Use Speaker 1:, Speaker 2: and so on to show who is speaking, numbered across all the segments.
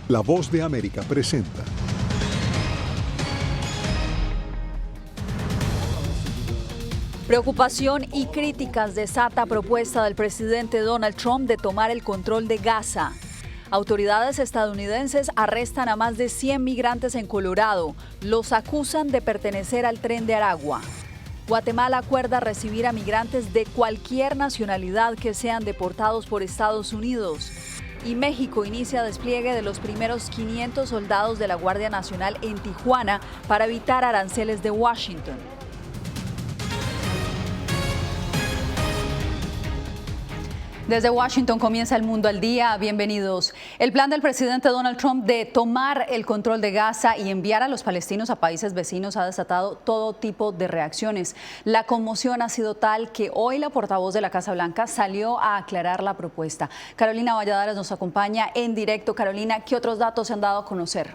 Speaker 1: La Voz de América presenta.
Speaker 2: Preocupación y críticas desata propuesta del presidente Donald Trump de tomar el control de Gaza. Autoridades estadounidenses arrestan a más de 100 migrantes en Colorado. Los acusan de pertenecer al Tren de Aragua. Guatemala acuerda recibir a migrantes de cualquier nacionalidad que sean deportados por Estados Unidos. Y México inicia despliegue de los primeros 500 soldados de la Guardia Nacional en Tijuana para evitar aranceles de Washington. Desde Washington comienza El Mundo al Día. Bienvenidos. El plan del presidente Donald Trump de tomar el control de Gaza y enviar a los palestinos a países vecinos ha desatado todo tipo de reacciones. La conmoción ha sido tal que hoy la portavoz de la Casa Blanca salió a aclarar la propuesta. Carolina Valladares nos acompaña en directo. Carolina, ¿qué otros datos se han dado a conocer?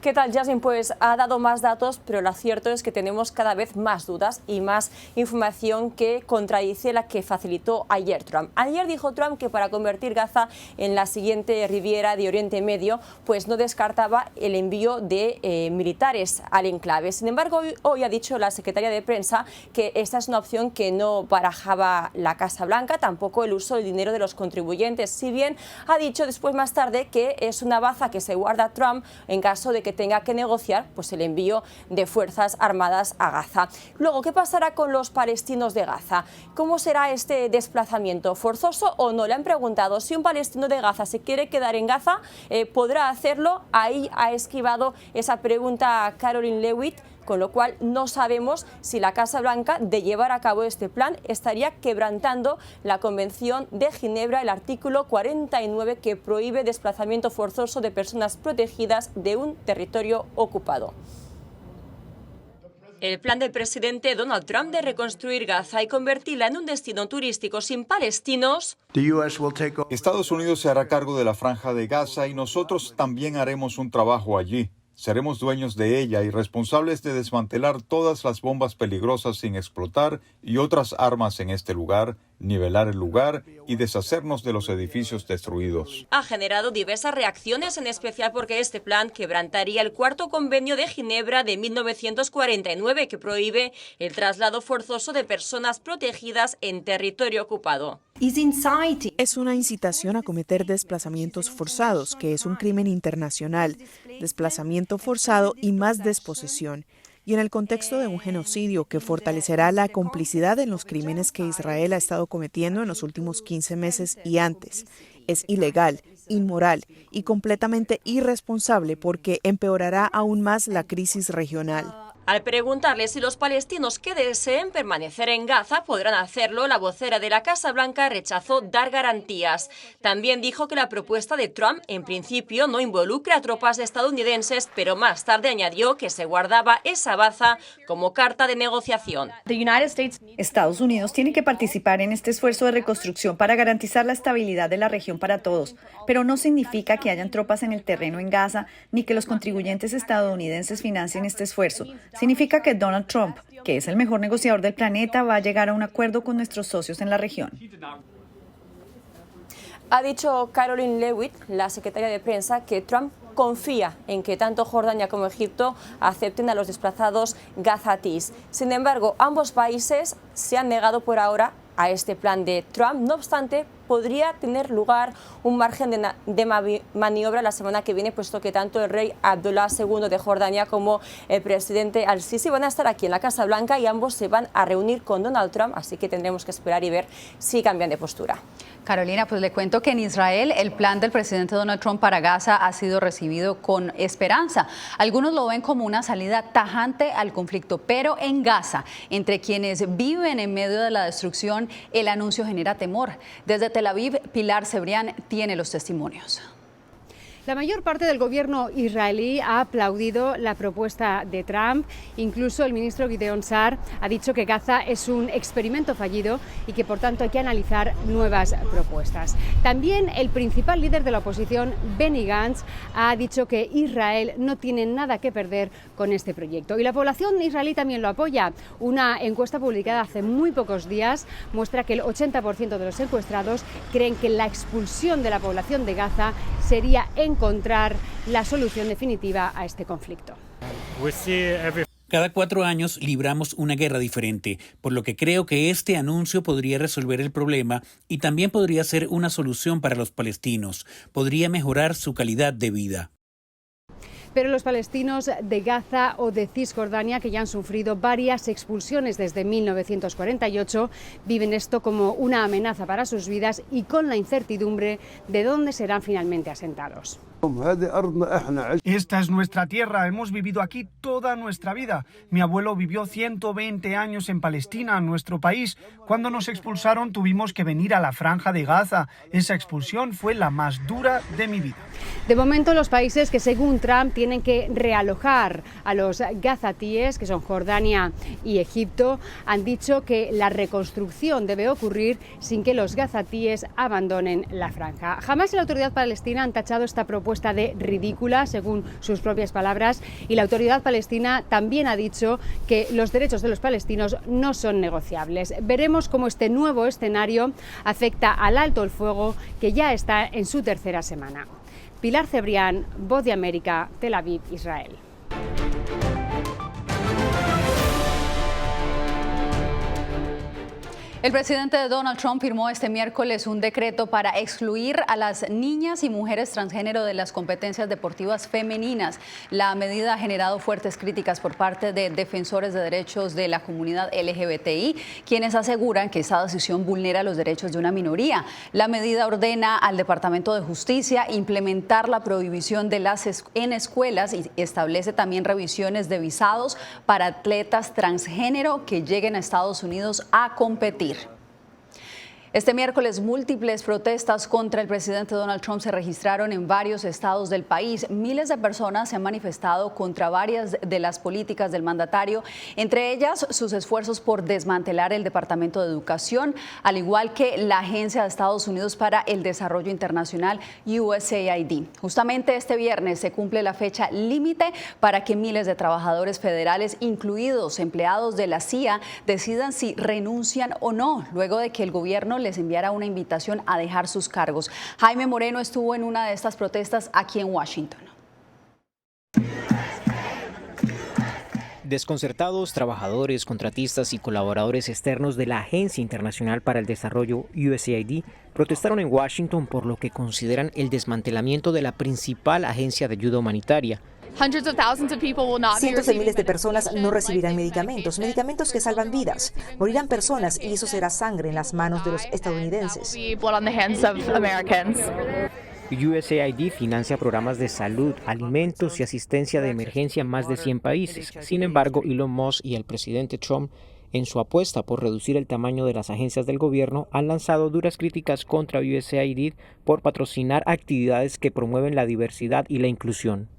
Speaker 3: ¿Qué tal, Jasmine? Pues ha dado más datos, pero lo cierto es que tenemos cada vez más dudas y más información que contradice la que facilitó ayer Trump. Ayer dijo Trump que para convertir Gaza en la siguiente Riviera de Oriente Medio, pues no descartaba el envío de militares al enclave. Sin embargo, hoy ha dicho la secretaria de prensa que esta es una opción que no barajaba la Casa Blanca, tampoco el uso del dinero de los contribuyentes, si bien ha dicho después más tarde que es una baza que se guarda Trump en caso de que tenga que negociar pues el envío de fuerzas armadas a Gaza. Luego, ¿qué pasará con los palestinos de Gaza? ¿Cómo será este desplazamiento? ¿Forzoso o no? Le han preguntado si un palestino de Gaza se quiere quedar en Gaza, ¿podrá hacerlo? Ahí ha esquivado esa pregunta Karoline Leavitt, con lo cual no sabemos si la Casa Blanca, de llevar a cabo este plan, estaría quebrantando la Convención de Ginebra, el artículo 49, que prohíbe desplazamiento forzoso de personas protegidas de un territorio ocupado. El plan del presidente Donald Trump de reconstruir Gaza y convertirla en un destino turístico sin palestinos.
Speaker 4: Estados Unidos se hará cargo de la franja de Gaza y nosotros también haremos un trabajo allí. Seremos dueños de ella y responsables de desmantelar todas las bombas peligrosas sin explotar y otras armas en este lugar, nivelar el lugar y deshacernos de los edificios destruidos.
Speaker 3: Ha generado diversas reacciones, en especial porque este plan quebrantaría el cuarto convenio de Ginebra de 1949 que prohíbe el traslado forzoso de personas protegidas en territorio ocupado.
Speaker 5: Es una incitación a cometer desplazamientos forzados, que es un crimen internacional, desplazamiento forzado y más desposesión. Y en el contexto de un genocidio que fortalecerá la complicidad en los crímenes que Israel ha estado cometiendo en los últimos 15 meses y antes. Es ilegal, inmoral y completamente irresponsable porque empeorará aún más la crisis regional.
Speaker 3: Al preguntarle si los palestinos que deseen permanecer en Gaza podrán hacerlo, la vocera de la Casa Blanca rechazó dar garantías. También dijo que la propuesta de Trump en principio no involucra a tropas estadounidenses, pero más tarde añadió que se guardaba esa baza como carta de negociación.
Speaker 6: Estados Unidos tiene que participar en este esfuerzo de reconstrucción para garantizar la estabilidad de la región para todos, pero no significa que hayan tropas en el terreno en Gaza ni que los contribuyentes estadounidenses financien este esfuerzo. Significa que Donald Trump, que es el mejor negociador del planeta, va a llegar a un acuerdo con nuestros socios en la región.
Speaker 3: Ha dicho Karoline Leavitt, la secretaria de prensa, que Trump confía en que tanto Jordania como Egipto acepten a los desplazados gazatíes. Sin embargo, ambos países se han negado por ahora a este plan de Trump. No obstante, podría tener lugar un margen de maniobra la semana que viene, puesto que tanto el rey Abdullah II de Jordania como el presidente al-Sisi van a estar aquí en la Casa Blanca y ambos se van a reunir con Donald Trump, así que tendremos que esperar y ver si cambian de postura.
Speaker 2: Carolina, pues le cuento que en Israel el plan del presidente Donald Trump para Gaza ha sido recibido con esperanza. Algunos lo ven como una salida tajante al conflicto, pero en Gaza, entre quienes viven en medio de la destrucción, el anuncio genera temor. Desde Tel Aviv, Pilar Cebrián tiene los testimonios.
Speaker 7: La mayor parte del gobierno israelí ha aplaudido la propuesta de Trump. Incluso el ministro Gideon Sa'ar ha dicho que Gaza es un experimento fallido y que por tanto hay que analizar nuevas propuestas. También el principal líder de la oposición, Benny Gantz, ha dicho que Israel no tiene nada que perder con este proyecto. Y la población israelí también lo apoya. Una encuesta publicada hace muy pocos días muestra que el 80% de los encuestados creen que la expulsión de la población de Gaza sería en encontrar la solución definitiva a este conflicto.
Speaker 8: Cada 4 años libramos una guerra diferente, por lo que creo que este anuncio podría resolver el problema y también podría ser una solución para los palestinos. Podría mejorar su calidad de vida.
Speaker 7: Pero los palestinos de Gaza o de Cisjordania, que ya han sufrido varias expulsiones desde 1948, viven esto como una amenaza para sus vidas y con la incertidumbre de dónde serán finalmente asentados.
Speaker 9: Esta es nuestra tierra, hemos vivido aquí toda nuestra vida. Mi abuelo vivió 120 años en Palestina, nuestro país. Cuando nos expulsaron tuvimos que venir a la Franja de Gaza. Esa expulsión fue la más dura de mi vida.
Speaker 7: De momento, los países que según Trump tienen que realojar a los gazatíes, que son Jordania y Egipto, han dicho que la reconstrucción debe ocurrir sin que los gazatíes abandonen la franja. Jamás y la autoridad palestina han tachado esta propuesta de ridícula, según sus propias palabras, y la autoridad palestina también ha dicho que los derechos de los palestinos no son negociables. Veremos cómo este nuevo escenario afecta al alto el fuego, que ya está en su tercera semana. Pilar Cebrián, Voz de América, Tel Aviv, Israel.
Speaker 2: El presidente Donald Trump firmó este miércoles un decreto para excluir a las niñas y mujeres transgénero de las competencias deportivas femeninas. La medida ha generado fuertes críticas por parte de defensores de derechos de la comunidad LGBTI, quienes aseguran que esta decisión vulnera los derechos de una minoría. La medida ordena al Departamento de Justicia implementar la prohibición en escuelas y establece también revisiones de visados para atletas transgénero que lleguen a Estados Unidos a competir. Este miércoles, múltiples protestas contra el presidente Donald Trump se registraron en varios estados del país. Miles de personas se han manifestado contra varias de las políticas del mandatario, entre ellas sus esfuerzos por desmantelar el Departamento de Educación, al igual que la Agencia de Estados Unidos para el Desarrollo Internacional, USAID. Justamente este viernes se cumple la fecha límite para que miles de trabajadores federales, incluidos empleados de la CIA, decidan si renuncian o no, luego de que el gobierno les enviara una invitación a dejar sus cargos. Jaime Moreno estuvo en una de estas protestas aquí en Washington.
Speaker 10: Desconcertados, trabajadores, contratistas y colaboradores externos de la Agencia Internacional para el Desarrollo, USAID, protestaron en Washington por lo que consideran el desmantelamiento de la principal agencia de ayuda humanitaria.
Speaker 11: Cientos de miles de personas no recibirán medicamentos que salvan vidas. Morirán personas y eso será sangre en las manos de los estadounidenses.
Speaker 10: USAID financia programas de salud, alimentos y asistencia de emergencia en más de 100 países. Sin embargo, Elon Musk y el presidente Trump, en su apuesta por reducir el tamaño de las agencias del gobierno, han lanzado duras críticas contra USAID por patrocinar actividades que promueven la diversidad y la inclusión.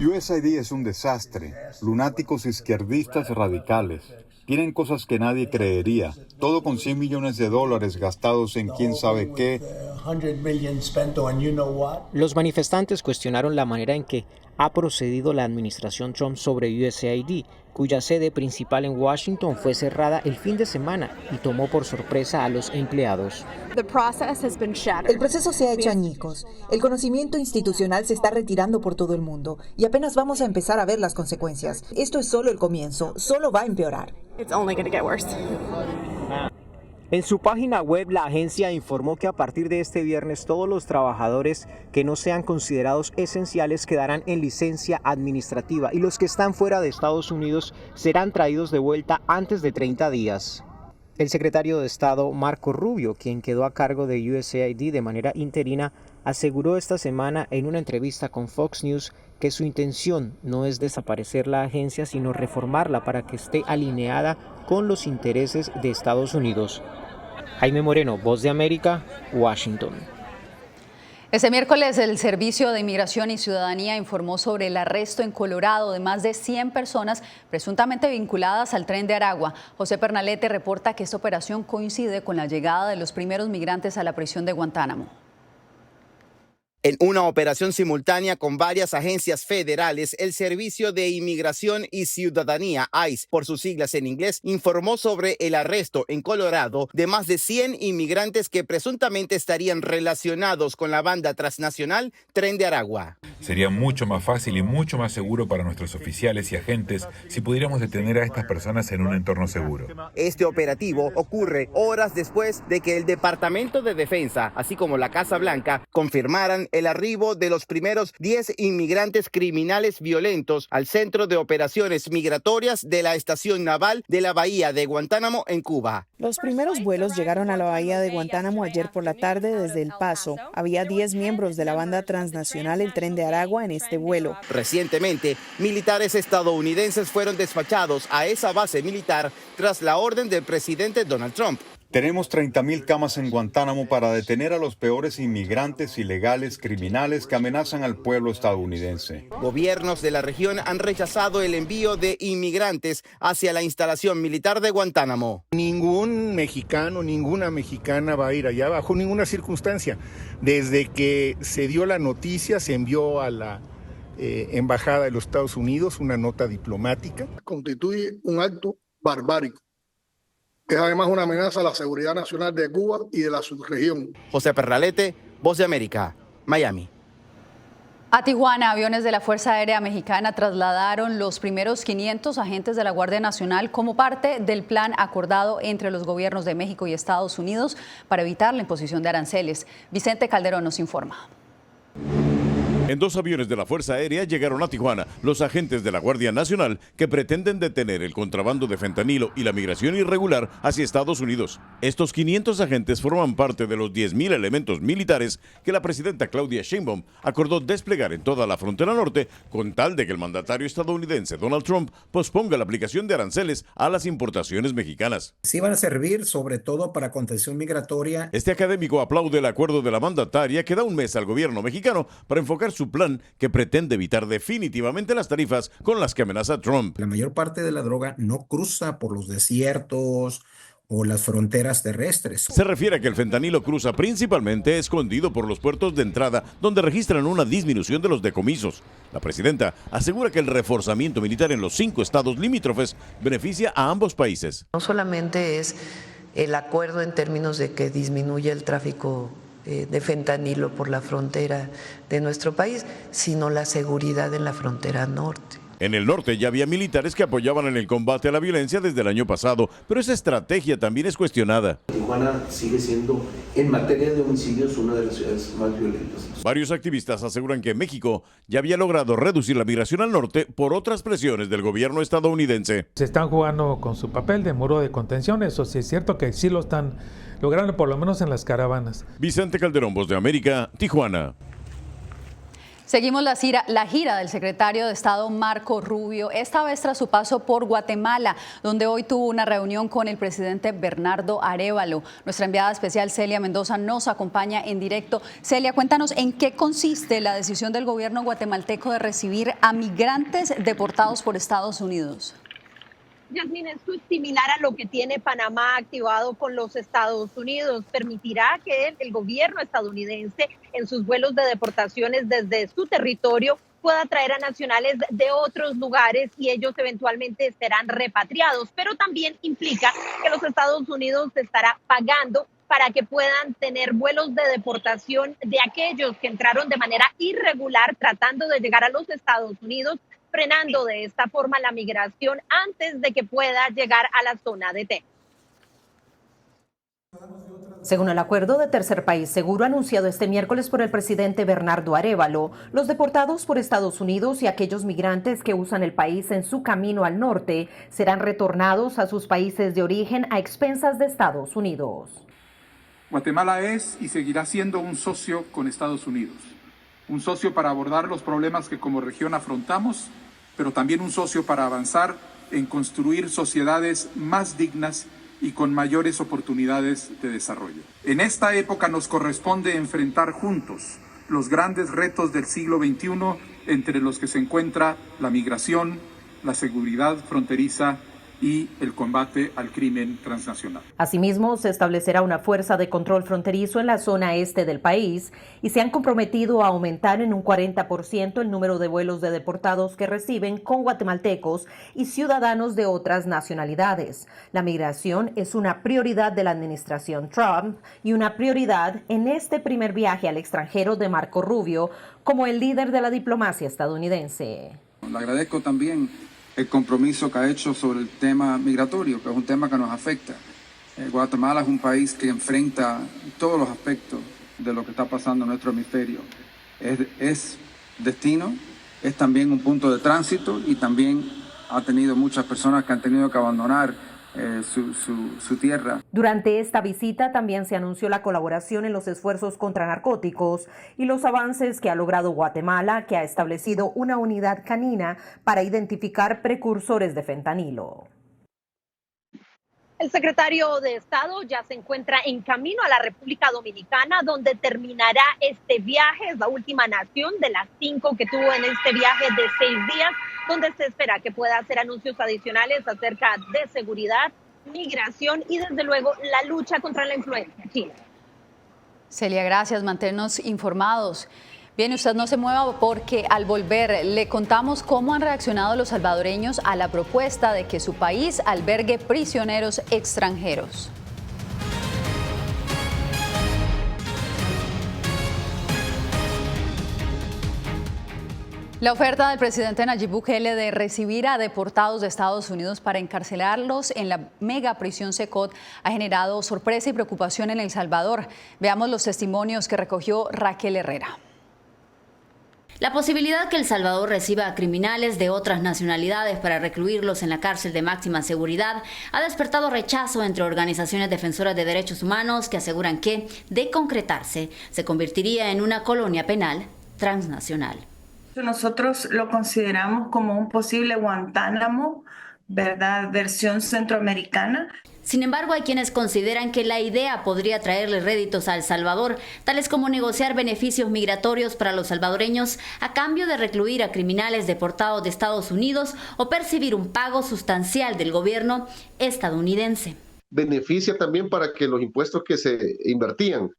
Speaker 4: USAID es un desastre. Lunáticos izquierdistas radicales. Tienen cosas que nadie creería. Todo con $100 millones gastados en quién sabe qué.
Speaker 10: Los manifestantes cuestionaron la manera en que ha procedido la administración Trump sobre USAID, cuya sede principal en Washington fue cerrada el fin de semana y tomó por sorpresa a los empleados.
Speaker 11: El proceso se ha hecho añicos. El conocimiento institucional se está retirando por todo el mundo y apenas vamos a empezar a ver las consecuencias. Esto es solo el comienzo, solo va a empeorar.
Speaker 10: En su página web, la agencia informó que a partir de este viernes todos los trabajadores que no sean considerados esenciales quedarán en licencia administrativa y los que están fuera de Estados Unidos serán traídos de vuelta antes de 30 días. El secretario de Estado, Marco Rubio, quien quedó a cargo de USAID de manera interina, aseguró esta semana en una entrevista con Fox News que su intención no es desaparecer la agencia, sino reformarla para que esté alineada con los intereses de Estados Unidos. Jaime Moreno, Voz de América, Washington.
Speaker 2: Este miércoles el Servicio de Inmigración y Ciudadanía informó sobre el arresto en Colorado de más de 100 personas presuntamente vinculadas al Tren de Aragua. José Pernalete reporta que esta operación coincide con la llegada de los primeros migrantes a la prisión de Guantánamo.
Speaker 12: En una operación simultánea con varias agencias federales, el Servicio de Inmigración y Ciudadanía, ICE, por sus siglas en inglés, informó sobre el arresto en Colorado de más de 100 inmigrantes que presuntamente estarían relacionados con la banda transnacional Tren de Aragua.
Speaker 13: Sería mucho más fácil y mucho más seguro para nuestros oficiales y agentes si pudiéramos detener a estas personas en un entorno seguro.
Speaker 12: Este operativo ocurre horas después de que el Departamento de Defensa, así como la Casa Blanca, confirmaran el arribo de los primeros 10 inmigrantes criminales violentos al Centro de Operaciones Migratorias de la Estación Naval de la Bahía de Guantánamo en Cuba.
Speaker 5: Los primeros vuelos llegaron a la Bahía de Guantánamo ayer por la tarde desde El Paso. Había 10 miembros de la banda transnacional El Tren de Aragua en este vuelo.
Speaker 12: Recientemente, militares estadounidenses fueron despachados a esa base militar tras la orden del presidente Donald Trump.
Speaker 4: Tenemos 30.000 camas en Guantánamo para detener a los peores inmigrantes ilegales criminales que amenazan al pueblo estadounidense.
Speaker 12: Gobiernos de la región han rechazado el envío de inmigrantes hacia la instalación militar de Guantánamo.
Speaker 14: Ningún mexicano, ninguna mexicana va a ir allá bajo ninguna circunstancia. Desde que se dio la noticia, se envió a la Embajada de los Estados Unidos una nota diplomática.
Speaker 15: Constituye un acto barbárico. Es además una amenaza a la seguridad nacional de Cuba y de la subregión.
Speaker 12: José Perralete, Voz de América, Miami.
Speaker 2: A Tijuana, aviones de la Fuerza Aérea Mexicana trasladaron los primeros 500 agentes de la Guardia Nacional como parte del plan acordado entre los gobiernos de México y Estados Unidos para evitar la imposición de aranceles. Vicente Calderón nos informa.
Speaker 16: En 2 aviones de la Fuerza Aérea llegaron a Tijuana los agentes de la Guardia Nacional que pretenden detener el contrabando de fentanilo y la migración irregular hacia Estados Unidos. Estos 500 agentes forman parte de los 10.000 elementos militares que la presidenta Claudia Sheinbaum acordó desplegar en toda la frontera norte con tal de que el mandatario estadounidense Donald Trump posponga la aplicación de aranceles a las importaciones mexicanas.
Speaker 17: Sí van a servir sobre todo para contención migratoria.
Speaker 16: Este académico aplaude el acuerdo de la mandataria que da un mes al gobierno mexicano para enfocar su plan que pretende evitar definitivamente las tarifas con las que amenaza Trump.
Speaker 17: La mayor parte de la droga no cruza por los desiertos o las fronteras terrestres.
Speaker 16: Se refiere a que el fentanilo cruza principalmente escondido por los puertos de entrada, donde registran una disminución de los decomisos. La presidenta asegura que el reforzamiento militar en los 5 estados limítrofes beneficia a ambos países.
Speaker 18: No solamente es el acuerdo en términos de que disminuye el tráfico de fentanilo por la frontera de nuestro país, sino la seguridad en la frontera norte.
Speaker 16: En el norte ya había militares que apoyaban en el combate a la violencia desde el año pasado, pero esa estrategia también es cuestionada.
Speaker 19: Tijuana sigue siendo, en materia de homicidios, una de las ciudades más violentas.
Speaker 16: Varios activistas aseguran que México ya había logrado reducir la migración al norte por otras presiones del gobierno estadounidense.
Speaker 20: Se están jugando con su papel de muro de contención, eso sí es cierto que sí lo están logrando, por lo menos en las caravanas.
Speaker 16: Vicente Calderón, Voz de América, Tijuana.
Speaker 2: Seguimos la gira del secretario de Estado Marco Rubio, esta vez tras su paso por Guatemala, donde hoy tuvo una reunión con el presidente Bernardo Arévalo. Nuestra enviada especial Celia Mendoza nos acompaña en directo. Celia, cuéntanos en qué consiste la decisión del gobierno guatemalteco de recibir a migrantes deportados por Estados Unidos.
Speaker 21: Yasmín, esto es similar a lo que tiene Panamá activado con los Estados Unidos. Permitirá que el gobierno estadounidense en sus vuelos de deportaciones desde su territorio pueda traer a nacionales de otros lugares y ellos eventualmente serán repatriados. Pero también implica que los Estados Unidos estará pagando para que puedan tener vuelos de deportación de aquellos que entraron de manera irregular tratando de llegar a los Estados Unidos, frenando de esta forma la migración antes de que pueda llegar a la zona de Texas.
Speaker 22: Según el acuerdo de Tercer País Seguro anunciado este miércoles por el presidente Bernardo Arévalo, los deportados por Estados Unidos y aquellos migrantes que usan el país en su camino al norte serán retornados a sus países de origen a expensas de Estados Unidos.
Speaker 23: Guatemala es y seguirá siendo un socio con Estados Unidos. Un socio para abordar los problemas que como región afrontamos, pero también un socio para avanzar en construir sociedades más dignas y con mayores oportunidades de desarrollo. En esta época nos corresponde enfrentar juntos los grandes retos del siglo XXI, entre los que se encuentra la migración, la seguridad fronteriza y el combate al crimen transnacional.
Speaker 22: Asimismo, se establecerá una fuerza de control fronterizo en la zona este del país y se han comprometido a aumentar en un 40% el número de vuelos de deportados que reciben con guatemaltecos y ciudadanos de otras nacionalidades. La migración es una prioridad de la administración Trump y una prioridad en este primer viaje al extranjero de Marco Rubio como el líder de la diplomacia estadounidense.
Speaker 1: Le agradezco también el compromiso que ha hecho sobre el tema migratorio, que es un tema que nos afecta. Guatemala es un país que enfrenta todos los aspectos de lo que está pasando en nuestro hemisferio. Es destino, es también un punto de tránsito y también ha tenido muchas personas que han tenido que abandonar su tierra.
Speaker 22: Durante esta visita también se anunció la colaboración en los esfuerzos contra narcóticos y los avances que ha logrado Guatemala, que ha establecido una unidad canina para identificar precursores de fentanilo.
Speaker 21: El secretario de Estado ya se encuentra en camino a la República Dominicana, donde terminará este viaje. Es la última nación de las 5 que tuvo en este viaje de 6 días, donde se espera que pueda hacer anuncios adicionales acerca de seguridad, migración y, desde luego, la lucha contra la influencia china.
Speaker 2: Celia, gracias. Manténnos informados. Bien, usted no se mueva porque al volver le contamos cómo han reaccionado los salvadoreños a la propuesta de que su país albergue prisioneros extranjeros. La oferta del presidente Nayib Bukele de recibir a deportados de Estados Unidos para encarcelarlos en la mega prisión Secot ha generado sorpresa y preocupación en El Salvador. Veamos los testimonios que recogió Raquel Herrera.
Speaker 3: La posibilidad que El Salvador reciba a criminales de otras nacionalidades para recluirlos en la cárcel de máxima seguridad ha despertado rechazo entre organizaciones defensoras de derechos humanos que aseguran que, de concretarse, se convertiría en una colonia penal transnacional.
Speaker 6: Nosotros lo consideramos como un posible Guantánamo, ¿verdad? Versión centroamericana.
Speaker 3: Sin embargo, hay quienes consideran que la idea podría traerle réditos a El Salvador, tales como negociar beneficios migratorios para los salvadoreños a cambio de recluir a criminales deportados de Estados Unidos o percibir un pago sustancial del gobierno estadounidense.
Speaker 24: Beneficia también para que los impuestos que se invertían,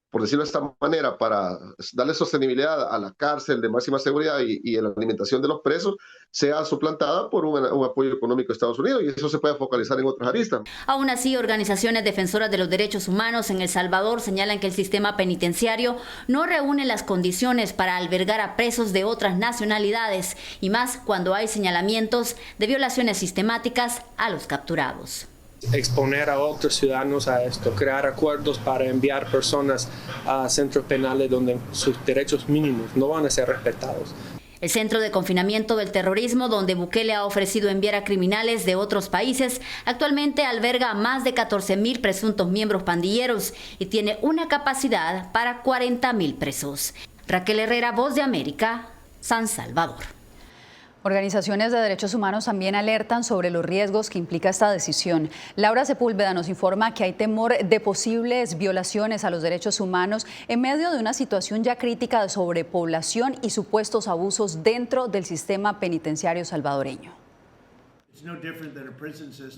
Speaker 24: por decirlo de esta manera, para darle sostenibilidad a la cárcel de máxima seguridad y a la alimentación de los presos, sea suplantada por un apoyo económico de Estados Unidos, y eso se puede focalizar en otras aristas.
Speaker 3: Aún así, organizaciones defensoras de los derechos humanos en El Salvador señalan que el sistema penitenciario no reúne las condiciones para albergar a presos de otras nacionalidades, y más cuando hay señalamientos de violaciones sistemáticas a los capturados.
Speaker 25: Exponer a otros ciudadanos a esto, crear acuerdos para enviar personas a centros penales donde sus derechos mínimos no van a ser respetados.
Speaker 3: El Centro de Confinamiento del Terrorismo, donde Bukele ha ofrecido enviar a criminales de otros países, actualmente alberga a más de 14,000 presuntos miembros pandilleros y tiene una capacidad para 40,000 presos. Raquel Herrera, Voz de América, San Salvador.
Speaker 2: Organizaciones de derechos humanos también alertan sobre los riesgos que implica esta decisión. Laura Sepúlveda nos informa que hay temor de posibles violaciones a los derechos humanos en medio de una situación ya crítica de sobrepoblación y supuestos abusos dentro del sistema penitenciario salvadoreño.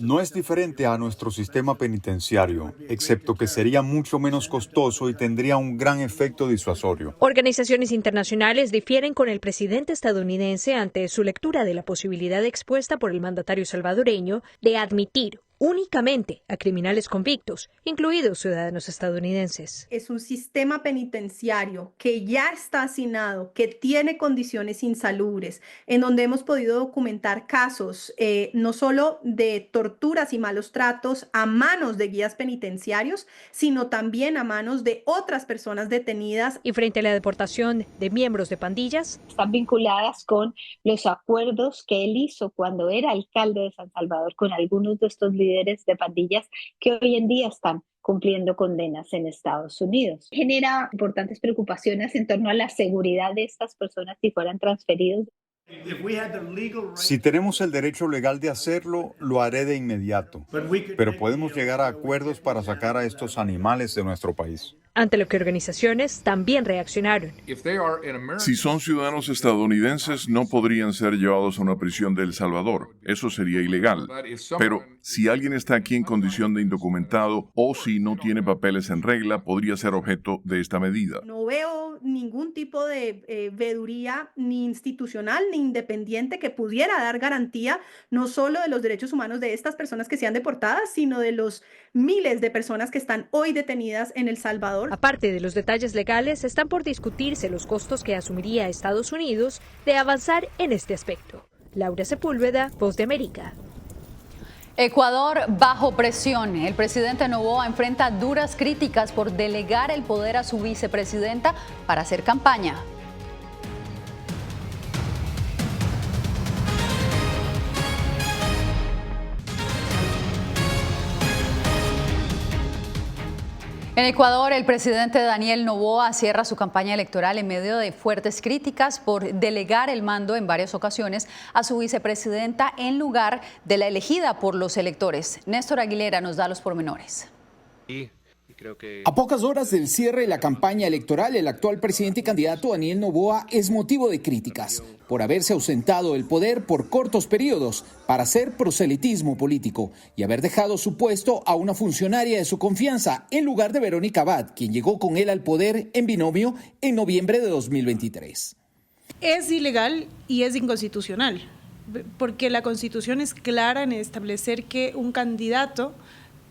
Speaker 4: No es diferente a nuestro sistema penitenciario, excepto que sería mucho menos costoso y tendría un gran efecto disuasorio.
Speaker 26: Organizaciones internacionales difieren con el presidente estadounidense ante su lectura de la posibilidad expuesta por el mandatario salvadoreño de admitir únicamente a criminales convictos, incluidos ciudadanos estadounidenses.
Speaker 27: Es un sistema penitenciario que ya está hacinado, que tiene condiciones insalubres, en donde hemos podido documentar casos no solo de torturas y malos tratos a manos de guías penitenciarios, sino también a manos de otras personas detenidas.
Speaker 26: Y frente a la deportación de miembros de pandillas,
Speaker 28: están vinculadas con los acuerdos que él hizo cuando era alcalde de San Salvador con algunos de estos líderes de pandillas que hoy en día están cumpliendo condenas en Estados Unidos. Genera importantes preocupaciones en torno a la seguridad de estas personas si fueran transferidos.
Speaker 4: Si tenemos el derecho legal de hacerlo, lo haré de inmediato. Pero podemos llegar a acuerdos para sacar a estos animales de nuestro país.
Speaker 26: Ante lo que organizaciones también reaccionaron.
Speaker 5: Si son ciudadanos estadounidenses, no podrían ser llevados a una prisión de El Salvador. Eso sería ilegal. Pero si alguien está aquí en condición de indocumentado o si no tiene papeles en regla, podría ser objeto de esta medida.
Speaker 27: No veo ningún tipo de veeduría ni institucional ni independiente que pudiera dar garantía no solo de los derechos humanos de estas personas que sean deportadas, sino de los miles de personas que están hoy detenidas en El Salvador.
Speaker 26: Aparte de los detalles legales, están por discutirse los costos que asumiría Estados Unidos de avanzar en este aspecto. Laura Sepúlveda, Voz de América.
Speaker 2: Ecuador bajo presión. El presidente Noboa enfrenta duras críticas por delegar el poder a su vicepresidenta para hacer campaña. En Ecuador, el presidente Daniel Noboa cierra su campaña electoral en medio de fuertes críticas por delegar el mando en varias ocasiones a su vicepresidenta en lugar de la elegida por los electores. Néstor Aguilera nos da los pormenores.
Speaker 7: A pocas horas del cierre de la campaña electoral, el actual presidente y candidato Daniel Noboa es motivo de críticas por haberse ausentado del poder por cortos periodos para hacer proselitismo político y haber dejado su puesto a una funcionaria de su confianza en lugar de Verónica Abad, quien llegó con él al poder en binomio en noviembre de 2023.
Speaker 8: Es ilegal y es inconstitucional, porque la Constitución es clara en establecer que un candidato,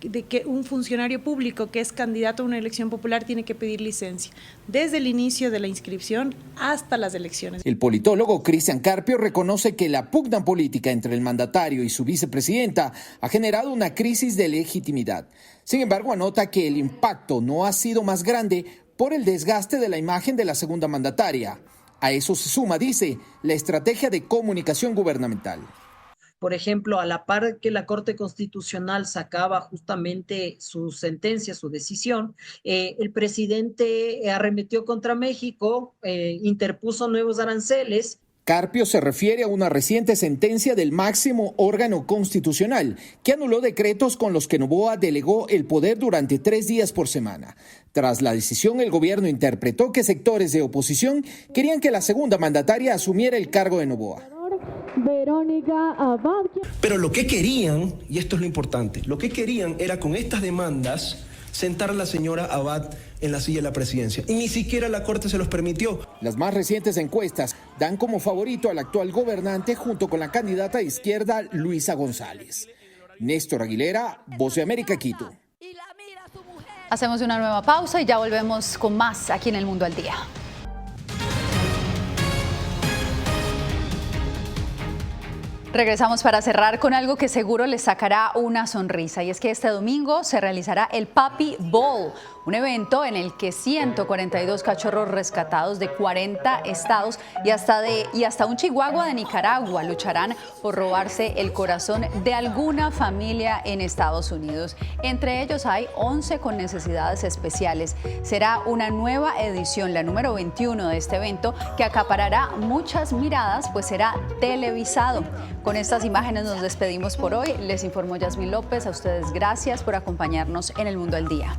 Speaker 8: de que un funcionario público que es candidato a una elección popular tiene que pedir licencia, desde el inicio de la inscripción hasta las elecciones.
Speaker 7: El politólogo Cristian Carpio reconoce que la pugna política entre el mandatario y su vicepresidenta ha generado una crisis de legitimidad. Sin embargo, anota que el impacto no ha sido más grande por el desgaste de la imagen de la segunda mandataria. A eso se suma, dice, la estrategia de comunicación gubernamental.
Speaker 9: Por ejemplo, a la par que la Corte Constitucional sacaba justamente su sentencia, su decisión, el presidente arremetió contra México, interpuso nuevos aranceles.
Speaker 7: Carpio se refiere a una reciente sentencia del máximo órgano constitucional que anuló decretos con los que Noboa delegó el poder durante 3 días por semana. Tras la decisión, el gobierno interpretó que sectores de oposición querían que la segunda mandataria asumiera el cargo de Noboa.
Speaker 10: Verónica Abad. Pero lo que querían, y esto es lo importante, lo que querían era con estas demandas sentar a la señora Abad en la silla de la presidencia. Y ni siquiera la Corte se los permitió.
Speaker 7: Las más recientes encuestas dan como favorito al actual gobernante junto con la candidata de izquierda Luisa González. Néstor Aguilera, Voz de América, Quito.
Speaker 2: Hacemos una nueva pausa y ya volvemos con más aquí en El Mundo al Día. Regresamos para cerrar con algo que seguro les sacará una sonrisa, y es que este domingo se realizará el Puppy Bowl, un evento en el que 142 cachorros rescatados de 40 estados y hasta un chihuahua de Nicaragua lucharán por robarse el corazón de alguna familia en Estados Unidos. Entre ellos hay 11 con necesidades especiales. Será una nueva edición, la número 21 de este evento, que acaparará muchas miradas, pues será televisado. Con estas imágenes nos despedimos por hoy. Les informó Yasmín López. A ustedes gracias por acompañarnos en El Mundo al Día.